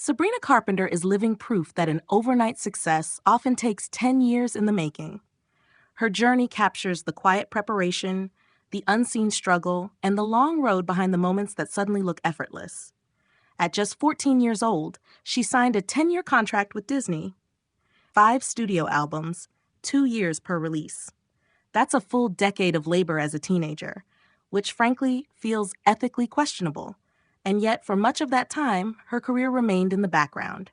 Sabrina Carpenter is living proof that an overnight success often takes 10 years in the making. Her journey captures the quiet preparation, the unseen struggle, and the long road behind the moments that suddenly look effortless. At just 14 years old, she signed a 10-year contract with Disney. 5 studio albums, 2 years per release. That's a full decade of labor as a teenager, which frankly feels ethically questionable. And yet, for much of that time, her career remained in the background.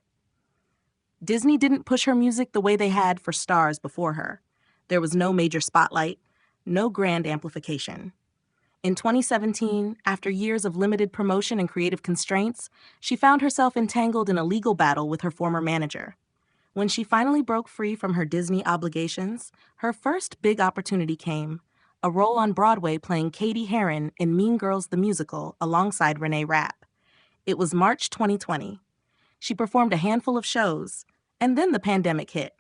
Disney didn't push her music the way they had for stars before her. There was no major spotlight, no grand amplification. In 2017, after years of limited promotion and creative constraints, she found herself entangled in a legal battle with her former manager. When she finally broke free from her Disney obligations, her first big opportunity came: a role on Broadway playing Katie Heron in Mean Girls the Musical alongside Renee Rapp. It was March 2020. She performed a handful of shows, and then the pandemic hit.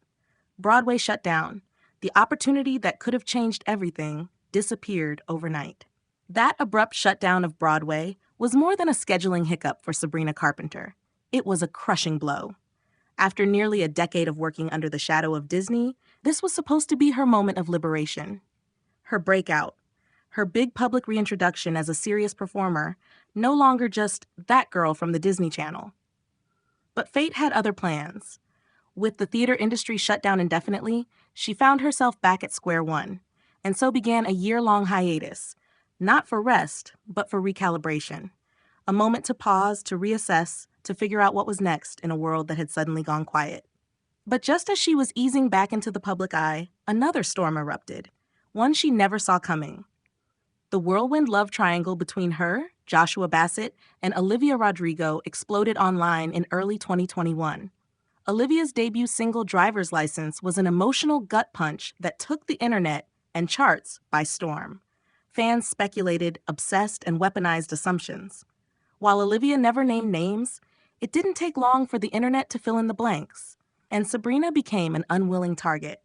Broadway shut down. The opportunity that could have changed everything disappeared overnight. That abrupt shutdown of Broadway was more than a scheduling hiccup for Sabrina Carpenter. It was a crushing blow. After nearly a decade of working under the shadow of Disney, this was supposed to be her moment of liberation. Her breakout, her big public reintroduction as a serious performer, no longer just that girl from the Disney Channel. But fate had other plans. With the theater industry shut down indefinitely, she found herself back at square one, and so began a year-long hiatus, not for rest, but for recalibration. A moment to pause, to reassess, to figure out what was next in a world that had suddenly gone quiet. But just as she was easing back into the public eye, another storm erupted, one she never saw coming. The whirlwind love triangle between her, Joshua Bassett, and Olivia Rodrigo exploded online in early 2021. Olivia's debut single Driver's License was an emotional gut punch that took the internet and charts by storm. Fans speculated, obsessed, and weaponized assumptions. While Olivia never named names, it didn't take long for the internet to fill in the blanks, and Sabrina became an unwilling target.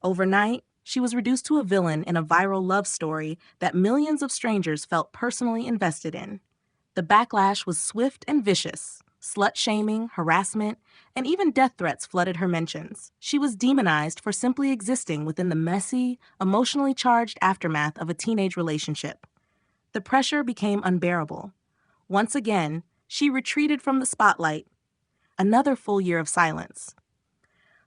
Overnight, she was reduced to a villain in a viral love story that millions of strangers felt personally invested in. The backlash was swift and vicious. Slut-shaming, harassment, and even death threats flooded her mentions. She was demonized for simply existing within the messy, emotionally charged aftermath of a teenage relationship. The pressure became unbearable. Once again, she retreated from the spotlight. Another full year of silence.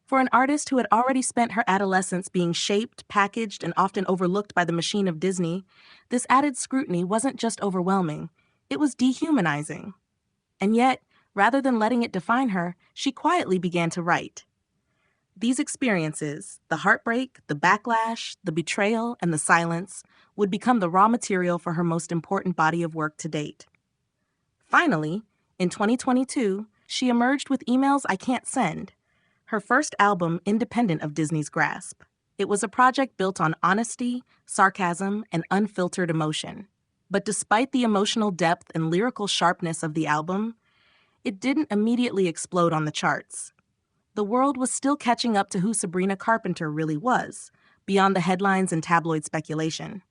For an artist who had already spent her adolescence being shaped, packaged, and often overlooked by the machine of Disney, this added scrutiny wasn't just overwhelming, it was dehumanizing. And yet, rather than letting it define her, she quietly began to write. These experiences, the heartbreak, the backlash, the betrayal, and the silence, would become the raw material for her most important body of work to date. Finally, in 2022, she emerged with Emails I Can't Send, her first album independent of Disney's grasp. It was a project built on honesty, sarcasm, and unfiltered emotion. But despite the emotional depth and lyrical sharpness of the album, it didn't immediately explode on the charts. The world was still catching up to who Sabrina Carpenter really was, beyond the headlines and tabloid speculation.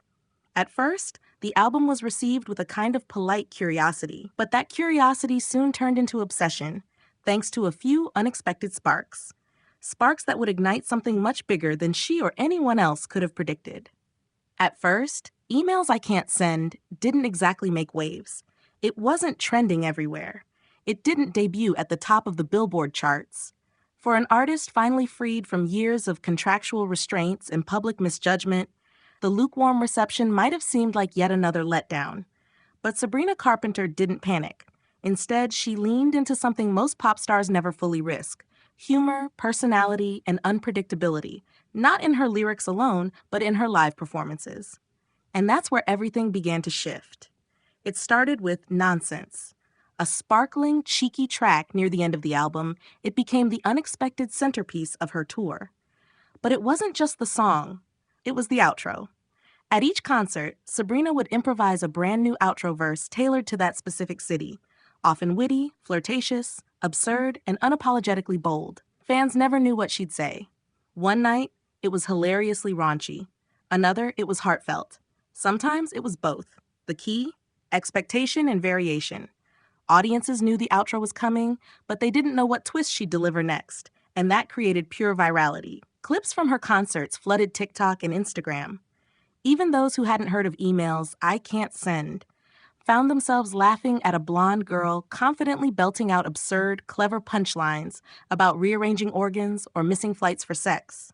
At first, the album was received with a kind of polite curiosity, but that curiosity soon turned into obsession, thanks to a few unexpected sparks. Sparks that would ignite something much bigger than she or anyone else could have predicted. At first, Emails I Can't Send didn't exactly make waves. It wasn't trending everywhere. It didn't debut at the top of the Billboard charts. For an artist finally freed from years of contractual restraints and public misjudgment, the lukewarm reception might have seemed like yet another letdown. But Sabrina Carpenter didn't panic. Instead, she leaned into something most pop stars never fully risk: humor, personality, and unpredictability, not in her lyrics alone, but in her live performances. And that's where everything began to shift. It started with Nonsense. A sparkling, cheeky track near the end of the album, it became the unexpected centerpiece of her tour. But it wasn't just the song, it was the outro. At each concert, Sabrina would improvise a brand new outro verse tailored to that specific city, often witty, flirtatious, absurd, and unapologetically bold. Fans never knew what she'd say. One night, it was hilariously raunchy. Another, it was heartfelt. Sometimes it was both. The key? Expectation and variation. Audiences knew the outro was coming, but they didn't know what twist she'd deliver next, and that created pure virality. Clips from her concerts flooded TikTok and Instagram. Even those who hadn't heard of emails I can't send found themselves laughing at a blonde girl confidently belting out absurd, clever punchlines about rearranging organs or missing flights for sex.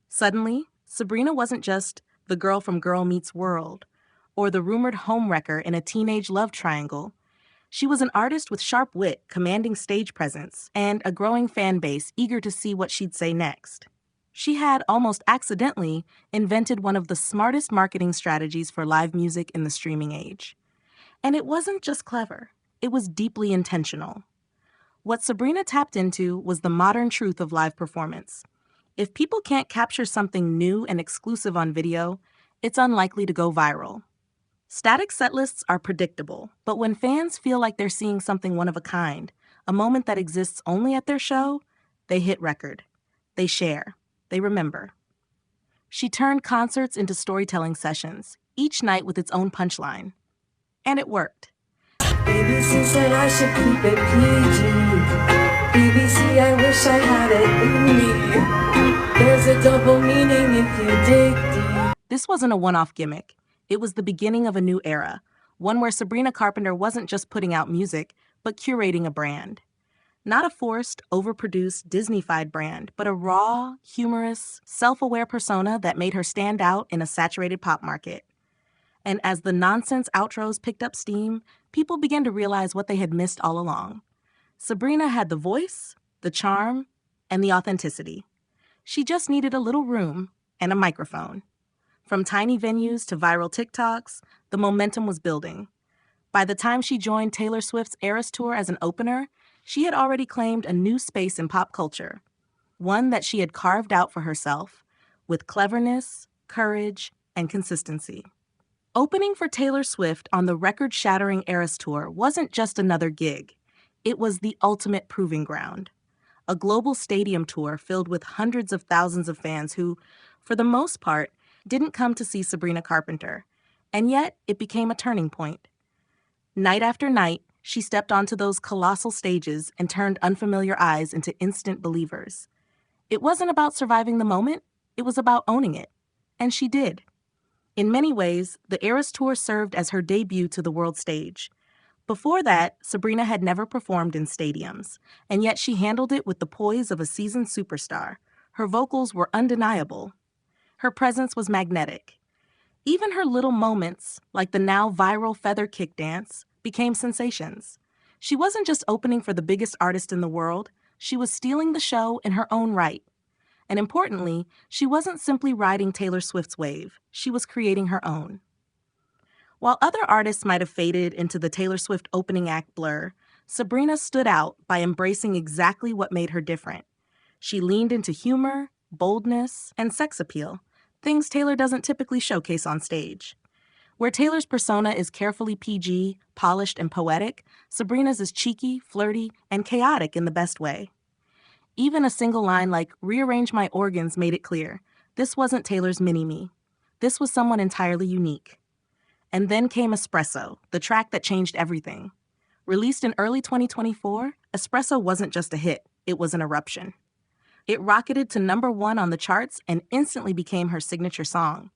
Suddenly, Sabrina wasn't just the girl from Girl Meets World or the rumored homewrecker in a teenage love triangle. She was an artist with sharp wit, commanding stage presence, and a growing fan base eager to see what she'd say next. She had, almost accidentally, invented one of the smartest marketing strategies for live music in the streaming age. And it wasn't just clever, it was deeply intentional. What Sabrina tapped into was the modern truth of live performance. If people can't capture something new and exclusive on video, it's unlikely to go viral. Static setlists are predictable, but when fans feel like they're seeing something one of a kind, a moment that exists only at their show, they hit record. They share. They remember. She turned concerts into storytelling sessions, each night with its own punchline. And it worked. BBC said I should keep it PG. BBC, I wish I had it in me. There's a double meaning if you dig deep. This wasn't a one-off gimmick. It was the beginning of a new era, one where Sabrina Carpenter wasn't just putting out music, but curating a brand. Not a forced, overproduced, Disney-fied brand, but a raw, humorous, self-aware persona that made her stand out in a saturated pop market. And as the nonsense outros picked up steam, people began to realize what they had missed all along. Sabrina had the voice, the charm, and the authenticity. She just needed a little room and a microphone. From tiny venues to viral TikToks, the momentum was building. By the time she joined Taylor Swift's Eras Tour as an opener, she had already claimed a new space in pop culture, one that she had carved out for herself, with cleverness, courage, and consistency. Opening for Taylor Swift on the record-shattering Eras Tour wasn't just another gig. It was the ultimate proving ground. A global stadium tour filled with hundreds of thousands of fans who, for the most part, didn't come to see Sabrina Carpenter. And yet, it became a turning point. Night after night, she stepped onto those colossal stages and turned unfamiliar eyes into instant believers. It wasn't about surviving the moment, it was about owning it. And she did. In many ways, the Eras Tour served as her debut to the world stage. Before that, Sabrina had never performed in stadiums, and yet she handled it with the poise of a seasoned superstar. Her vocals were undeniable. Her presence was magnetic. Even her little moments, like the now viral feather kick dance, became sensations. She wasn't just opening for the biggest artist in the world, she was stealing the show in her own right. And importantly, she wasn't simply riding Taylor Swift's wave, she was creating her own. While other artists might have faded into the Taylor Swift opening act blur, Sabrina stood out by embracing exactly what made her different. She leaned into humor, boldness, and sex appeal, things Taylor doesn't typically showcase on stage. Where Taylor's persona is carefully PG, polished, and poetic, Sabrina's is cheeky, flirty, and chaotic in the best way. Even a single line like, "rearrange my organs" made it clear. This wasn't Taylor's mini-me. This was someone entirely unique. And then came Espresso, the track that changed everything. Released in early 2024, Espresso wasn't just a hit, it was an eruption. It rocketed to #1 on the charts and instantly became her signature song.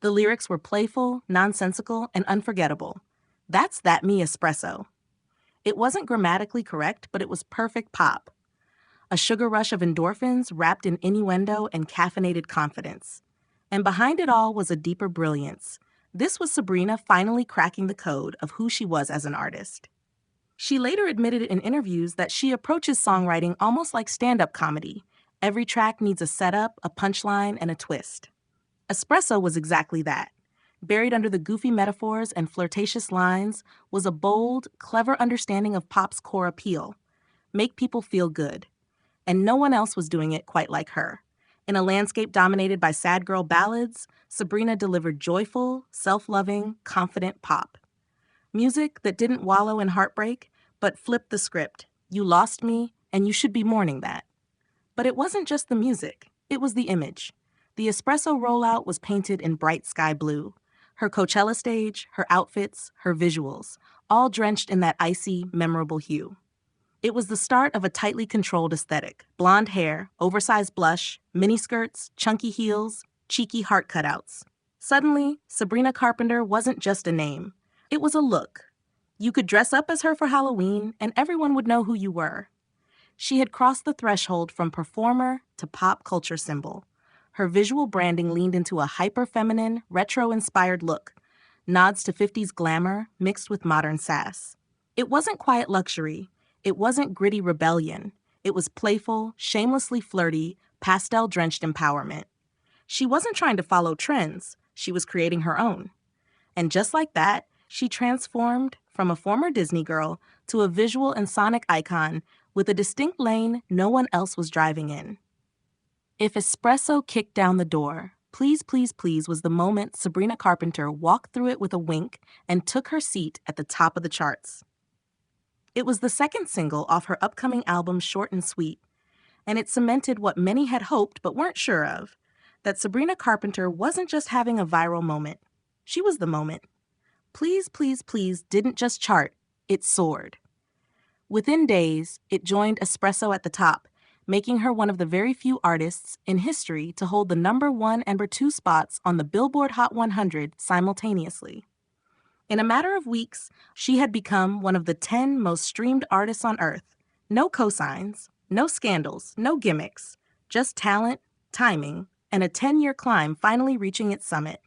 The lyrics were playful, nonsensical, and unforgettable. That's that me Espresso. It wasn't grammatically correct, but it was perfect pop. A sugar rush of endorphins wrapped in innuendo and caffeinated confidence. And behind it all was a deeper brilliance. This was Sabrina finally cracking the code of who she was as an artist. She later admitted in interviews that she approaches songwriting almost like stand-up comedy. Every track needs a setup, a punchline, and a twist. Espresso was exactly that. Buried under the goofy metaphors and flirtatious lines was a bold, clever understanding of pop's core appeal. Make people feel good. And no one else was doing it quite like her. In a landscape dominated by sad girl ballads, Sabrina delivered joyful, self-loving, confident pop. Music that didn't wallow in heartbreak, but flipped the script. You lost me, and you should be mourning that. But it wasn't just the music, it was the image. The Espresso rollout was painted in bright sky blue. Her Coachella stage, her outfits, her visuals, all drenched in that icy, memorable hue. It was the start of a tightly controlled aesthetic: blonde hair, oversized blush, miniskirts, chunky heels, cheeky heart cutouts. Suddenly, Sabrina Carpenter wasn't just a name. It was a look. You could dress up as her for Halloween, and everyone would know who you were. She had crossed the threshold from performer to pop culture symbol. Her visual branding leaned into a hyper-feminine, retro-inspired look, nods to 50s glamour mixed with modern sass. It wasn't quiet luxury. It wasn't gritty rebellion. It was playful, shamelessly flirty, pastel-drenched empowerment. She wasn't trying to follow trends. She was creating her own. And just like that, she transformed from a former Disney girl to a visual and sonic icon with a distinct lane no one else was driving in. If Espresso kicked down the door, Please, Please, Please was the moment Sabrina Carpenter walked through it with a wink and took her seat at the top of the charts. It was the second single off her upcoming album Short and Sweet, and it cemented what many had hoped but weren't sure of, that Sabrina Carpenter wasn't just having a viral moment. She was the moment. Please, Please, Please didn't just chart, it soared. Within days, it joined Espresso at the top, making her one of the very few artists in history to hold the #1 and #2 spots on the Billboard Hot 100 simultaneously. In a matter of weeks, she had become one of the 10 most streamed artists on Earth. No cosigns, no scandals, no gimmicks, just talent, timing, and a 10-year climb finally reaching its summit.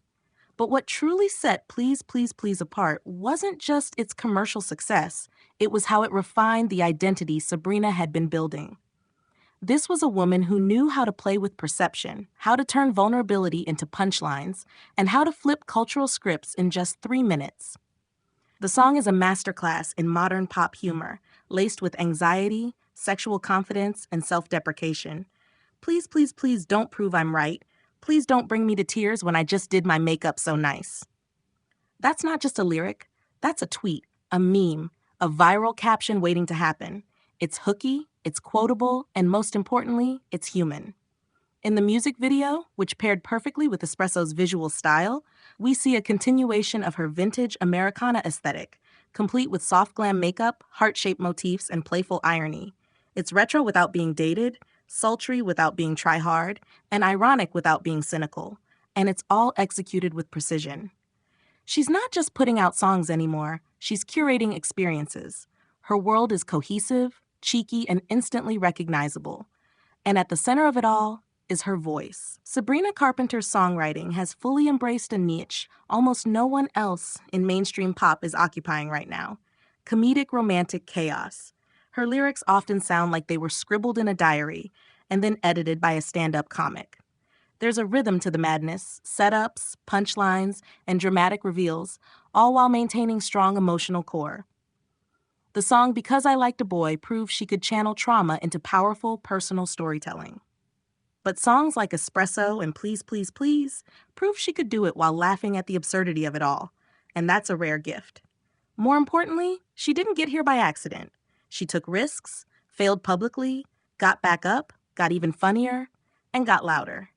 But what truly set Please, Please, Please apart wasn't just its commercial success, it was how it refined the identity Sabrina had been building. This was a woman who knew how to play with perception, how to turn vulnerability into punchlines, and how to flip cultural scripts in just 3 minutes. The song is a masterclass in modern pop humor, laced with anxiety, sexual confidence, and self-deprecation. Please, please, please don't prove I'm right. Please don't bring me to tears when I just did my makeup so nice. That's not just a lyric. That's a tweet, a meme, a viral caption waiting to happen. It's hooky, it's quotable, and most importantly, it's human. In the music video, which paired perfectly with Espresso's visual style, we see a continuation of her vintage Americana aesthetic, complete with soft glam makeup, heart-shaped motifs, and playful irony. It's retro without being dated, sultry without being try-hard, and ironic without being cynical. And it's all executed with precision. She's not just putting out songs anymore, she's curating experiences. Her world is cohesive, cheeky, and instantly recognizable. And at the center of it all is her voice. Sabrina Carpenter's songwriting has fully embraced a niche almost no one else in mainstream pop is occupying right now: comedic romantic chaos. Her lyrics often sound like they were scribbled in a diary and then edited by a stand-up comic. There's a rhythm to the madness, setups, punchlines, and dramatic reveals, all while maintaining strong emotional core. The song Because I Liked a Boy proved she could channel trauma into powerful, personal storytelling. But songs like Espresso and Please, Please, Please prove she could do it while laughing at the absurdity of it all, and that's a rare gift. More importantly, she didn't get here by accident. She took risks, failed publicly, got back up, got even funnier, and got louder.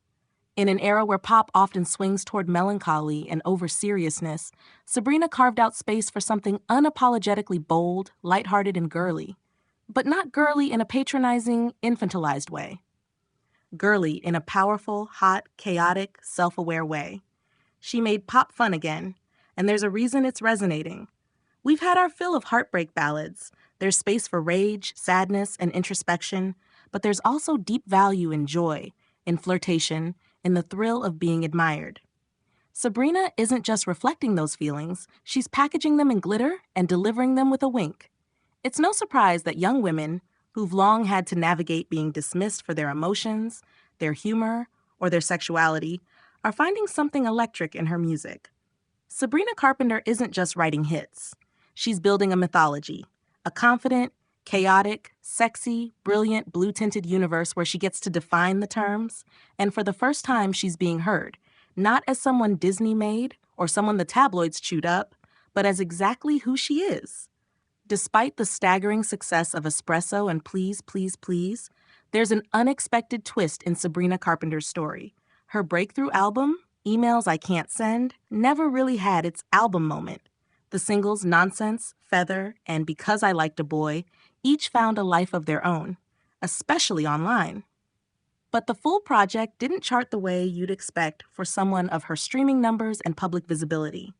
In an era where pop often swings toward melancholy and over-seriousness, Sabrina carved out space for something unapologetically bold, lighthearted, and girly. But not girly in a patronizing, infantilized way. Girly in a powerful, hot, chaotic, self-aware way. She made pop fun again, and there's a reason it's resonating. We've had our fill of heartbreak ballads. There's space for rage, sadness, and introspection, but there's also deep value in joy, in flirtation, in the thrill of being admired. Sabrina isn't just reflecting those feelings, she's packaging them in glitter and delivering them with a wink. It's no surprise that young women, who've long had to navigate being dismissed for their emotions, their humor, or their sexuality, are finding something electric in her music. Sabrina Carpenter isn't just writing hits. She's building a mythology, a confident, chaotic, sexy, brilliant, blue-tinted universe where she gets to define the terms, and for the first time she's being heard, not as someone Disney made or someone the tabloids chewed up, but as exactly who she is. Despite the staggering success of Espresso and Please, Please, Please, there's an unexpected twist in Sabrina Carpenter's story. Her breakthrough album, Emails I Can't Send, never really had its album moment. The singles Nonsense, Feather, and Because I Liked a Boy each found a life of their own, especially online. But the full project didn't chart the way you'd expect for someone of her streaming numbers and public visibility.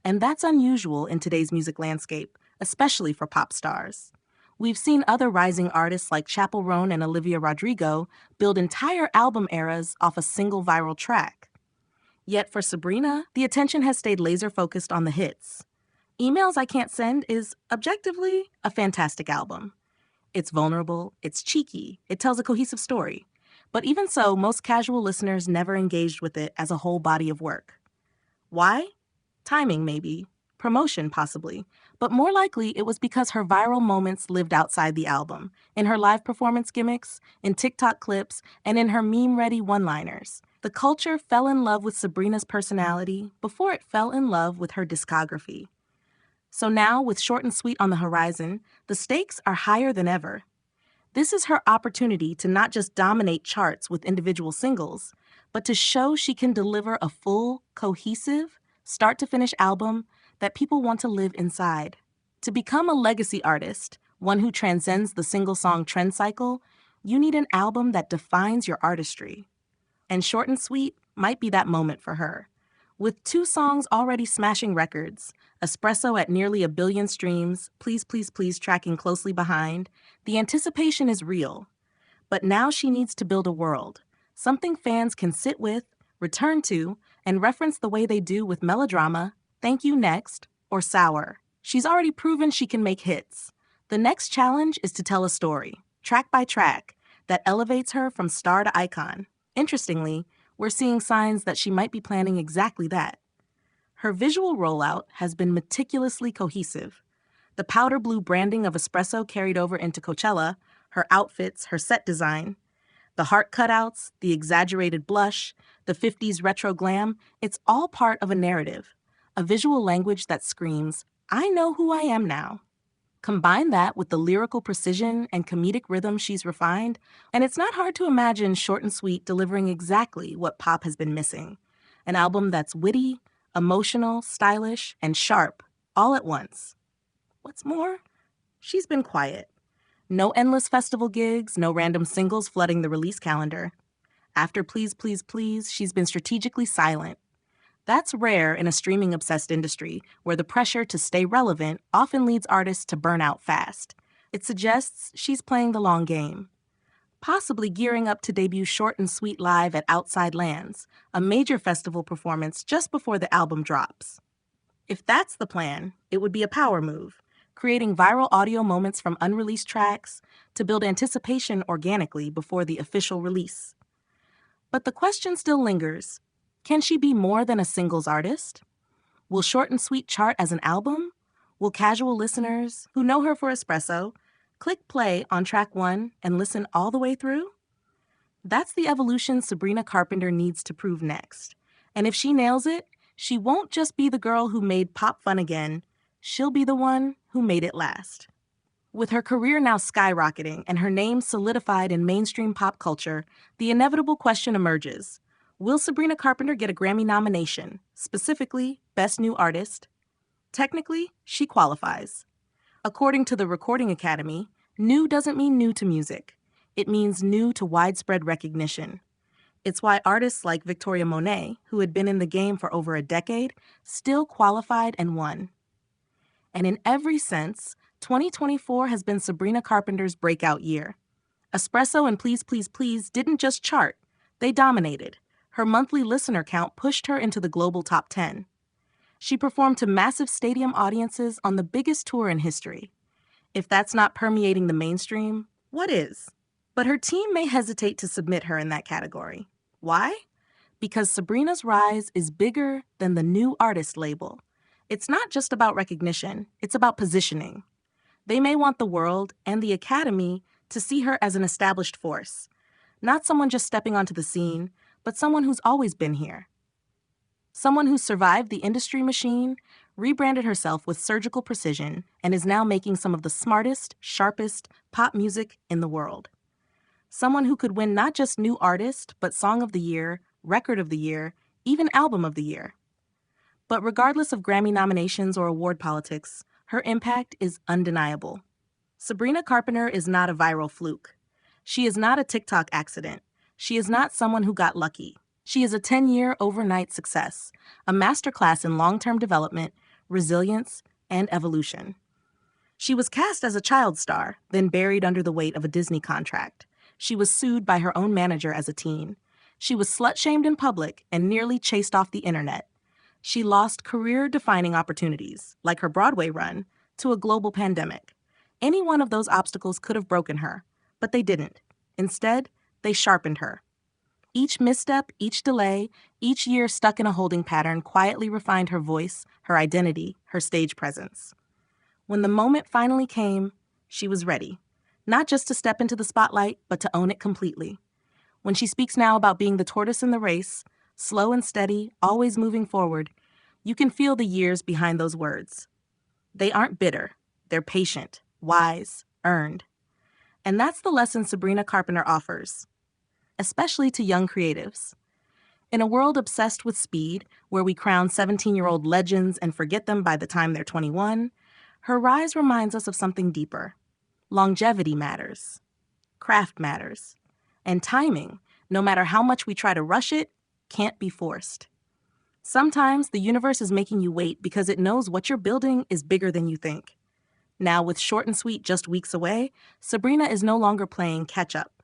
And that's unusual in today's music landscape, especially for pop stars. We've seen other rising artists like Chappell Roan and Olivia Rodrigo build entire album eras off a single viral track. Yet for Sabrina, the attention has stayed laser-focused on the hits. Emails I Can't Send is, objectively, a fantastic album. It's vulnerable, it's cheeky, it tells a cohesive story. But even so, most casual listeners never engaged with it as a whole body of work. Why? Timing, maybe. Promotion, possibly. But more likely, it was because her viral moments lived outside the album, in her live performance gimmicks, in TikTok clips, and in her meme-ready one-liners. The culture fell in love with Sabrina's personality before it fell in love with her discography. So now, with Short and Sweet on the horizon, the stakes are higher than ever. This is her opportunity to not just dominate charts with individual singles, but to show she can deliver a full, cohesive, start-to-finish album that people want to live inside. To become a legacy artist, one who transcends the single-song trend cycle, you need an album that defines your artistry. And Short and Sweet might be that moment for her. With 2 songs already smashing records, Espresso at nearly 1 billion streams, Please Please Please tracking closely behind, the anticipation is real. But now she needs to build a world, something fans can sit with, return to, and reference the way they do with Melodrama, Thank You Next, or Sour. She's already proven she can make hits. The next challenge is to tell a story, track by track, that elevates her from star to icon. Interestingly, we're seeing signs that she might be planning exactly that. Her visual rollout has been meticulously cohesive. The powder blue branding of Espresso carried over into Coachella, her outfits, her set design. The heart cutouts, the exaggerated blush, the 50s retro glam, it's all part of a narrative, a visual language that screams, I know who I am now. Combine that with the lyrical precision and comedic rhythm she's refined, and it's not hard to imagine Short and Sweet delivering exactly what pop has been missing. An album that's witty, emotional, stylish, and sharp, all at once. What's more, she's been quiet. No endless festival gigs, no random singles flooding the release calendar. After Please Please Please, she's been strategically silent. That's rare in a streaming-obsessed industry where the pressure to stay relevant often leads artists to burn out fast. It suggests she's playing the long game, possibly gearing up to debut Short and Sweet live at Outside Lands, a major festival performance just before the album drops. If that's the plan, it would be a power move, creating viral audio moments from unreleased tracks to build anticipation organically before the official release. But the question still lingers. Can she be more than a singles artist? Will Short and Sweet chart as an album? Will casual listeners, who know her for Espresso, click play on track 1 and listen all the way through? That's the evolution Sabrina Carpenter needs to prove next. And if she nails it, she won't just be the girl who made pop fun again, she'll be the one who made it last. With her career now skyrocketing and her name solidified in mainstream pop culture, the inevitable question emerges. Will Sabrina Carpenter get a Grammy nomination, specifically Best New Artist? Technically, she qualifies. According to the Recording Academy, new doesn't mean new to music. It means new to widespread recognition. It's why artists like Victoria Monet, who had been in the game for over a decade, still qualified and won. And in every sense, 2024 has been Sabrina Carpenter's breakout year. Espresso and Please Please Please didn't just chart, they dominated. Her monthly listener count pushed her into the global top 10. She performed to massive stadium audiences on the biggest tour in history. If that's not permeating the mainstream, what is? But her team may hesitate to submit her in that category. Why? Because Sabrina's rise is bigger than the new artist label. It's not just about recognition, it's about positioning. They may want the world and the Academy to see her as an established force, not someone just stepping onto the scene, but someone who's always been here. Someone who's survived the industry machine, rebranded herself with surgical precision, and is now making some of the smartest, sharpest pop music in the world. Someone who could win not just New Artist, but Song of the Year, Record of the Year, even Album of the Year. But regardless of Grammy nominations or award politics, her impact is undeniable. Sabrina Carpenter is not a viral fluke. She is not a TikTok accident. She is not someone who got lucky. She is a 10-year overnight success, a masterclass in long-term development, resilience, and evolution. She was cast as a child star, then buried under the weight of a Disney contract. She was sued by her own manager as a teen. She was slut-shamed in public and nearly chased off the internet. She lost career-defining opportunities, like her Broadway run, to a global pandemic. Any one of those obstacles could have broken her, but they didn't. Instead, they sharpened her. Each misstep, each delay, each year stuck in a holding pattern quietly refined her voice, her identity, her stage presence. When the moment finally came, she was ready, not just to step into the spotlight, but to own it completely. When she speaks now about being the tortoise in the race, slow and steady, always moving forward, you can feel the years behind those words. They aren't bitter. They're patient, wise, earned. And that's the lesson Sabrina Carpenter offers, especially to young creatives. In a world obsessed with speed, where we crown 17-year-old legends and forget them by the time they're 21, her rise reminds us of something deeper. Longevity matters. Craft matters. And timing, no matter how much we try to rush it, can't be forced. Sometimes the universe is making you wait because it knows what you're building is bigger than you think. Now, with Short and Sweet just weeks away, Sabrina is no longer playing catch-up.